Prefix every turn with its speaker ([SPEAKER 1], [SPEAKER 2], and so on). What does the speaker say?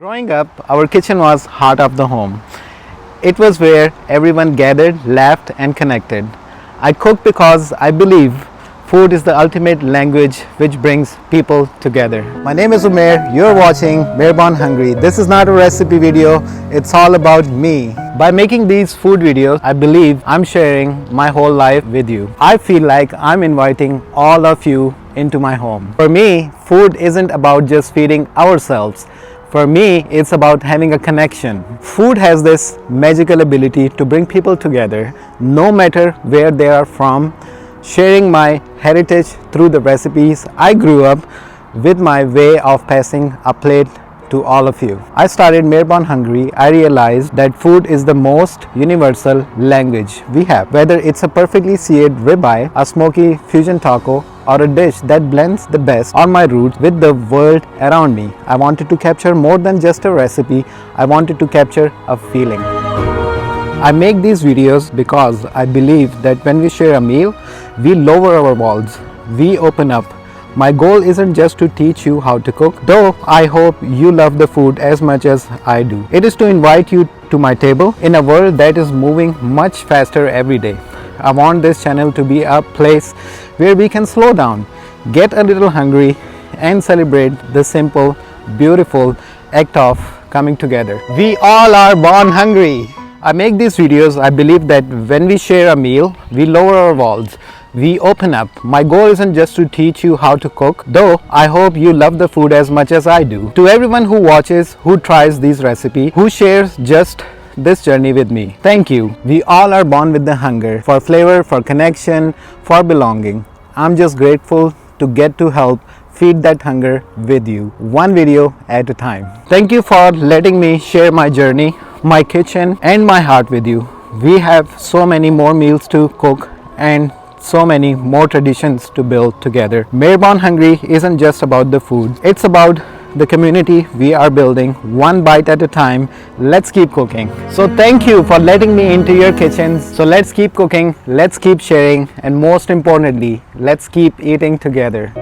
[SPEAKER 1] Growing up, our kitchen was heart of the home. It was where everyone gathered, laughed and connected. I cook because I believe food is the ultimate language which brings people together. My name is Mair, you're watching Mair Born Hungry. This is not a recipe video, it's all about me. By making these food videos, I believe I'm sharing my whole life with you. I feel like I'm inviting all of you into my home. For me, food isn't about just feeding ourselves. For me, it's about having a connection. Food has this magical ability to bring people together, no matter where they are from. Sharing my heritage through the recipes I grew up with, my way of passing a plate to all of you. I started Mair Born Hungry. I realized that food is the most universal language we have. Whether it's a perfectly seared ribeye, a smoky fusion taco, or a dish that blends the best of my roots with the world around me, I wanted to capture more than just a recipe. I wanted to capture a feeling. I make these videos because I believe that when we share a meal, we lower our walls, we open up. My goal isn't just to teach you how to cook, though I hope you love the food as much as I do. It is to invite you to my table in a world that is moving much faster every day. I want this channel to be a place where we can slow down, get a little hungry, and celebrate the simple, beautiful act of coming together. We all are born hungry. I make these videos. I believe that when we share a meal, we lower our walls, we open up. My goal isn't just to teach you how to cook, though I hope you love the food as much as I do. To everyone who watches, who tries these recipes, who shares just this journey with me, thank you. We all are born with the hunger for flavor, for connection, for belonging. I'm just grateful to get to help feed that hunger with you, one video at a time. Thank you for letting me share my journey, my kitchen and my heart with you. We have so many more meals to cook and so many more traditions to build together. Mair Born Hungry isn't just about the food, it's about the community we are building, one bite at a time. Let's keep cooking. So thank you for letting me into your kitchens. So let's keep cooking, let's keep sharing, and most importantly, let's keep eating together.